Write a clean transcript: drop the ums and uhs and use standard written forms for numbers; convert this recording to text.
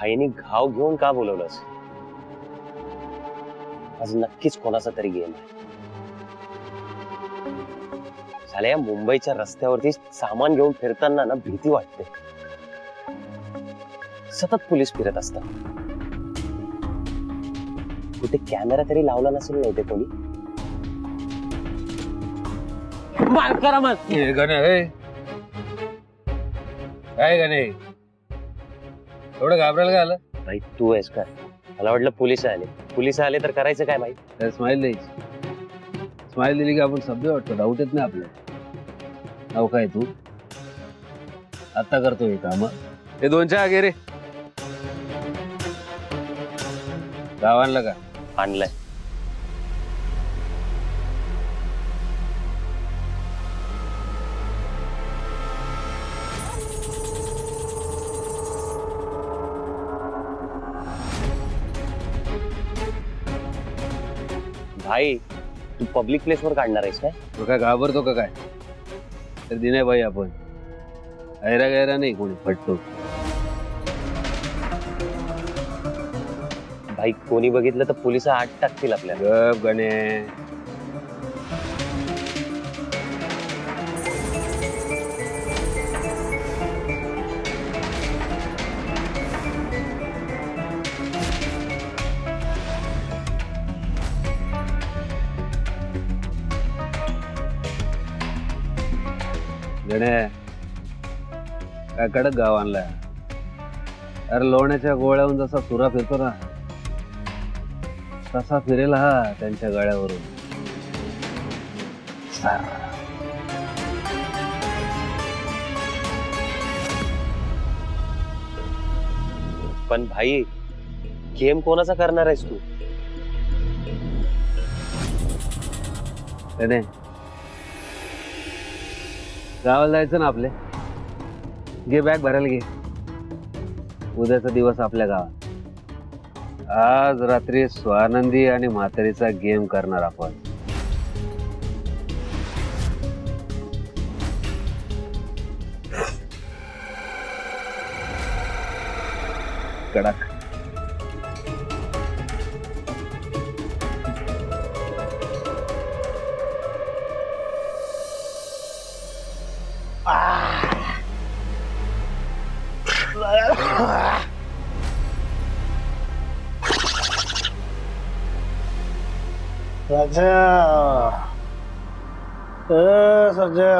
भाईनी घाव घेऊन का बोलवलंस? आज नक्कीच कोणाचा तरी गेम आहे. साल्या मुंबईच्या रस्त्यावरती सामान घेऊन फिरताना ना भीती वाटते. सतत पोलीस फिरत असतात. कुठे कॅमेरा तरी लावला नसेल नव्हते कोणी. मार करा मग. काय गणे एवढं घाबरायला काय आलं? भाई तू आहेस काय? मला वाटलं पोलिस आले. पोलिस आले तर करायचं काय भाई? स्माइल द्यायची. स्माइल दिली की आपण सभ्य वाटतो. डाऊट येत नाही आपल्याला. नाव काय तू? आता करतो हे काम. हे 2 चहा घे रे. गाव आणलं का? आणलंय. भाई तू पब्लिक प्लेस वर काढणार आहेस काय? तो काय घाबरतो का काय? तर दिने भाई आपण ऐरा गैरा नाही कोणी फटतो. भाई कोणी बघितलं तर पोलिस आत टाकतील आपल्याला. गप गणे. गणे काय कडक गाव आणलाय. अरे लोण्याच्या गोळ्याहून जसा सुरा फिरतो ना तसा फिरेल हा त्यांच्या गळ्यावरून. पण भाई गेम कोणाचा करणार आहेस तू? गणे गावाला जायचं ना आपले. घे बॅग भरायला घे. उद्याचा दिवस आपल्या गावात. आज रात्री स्वानंदी आणि म्हातारीचा गेम करणार आपण. कडक. राजा, राजा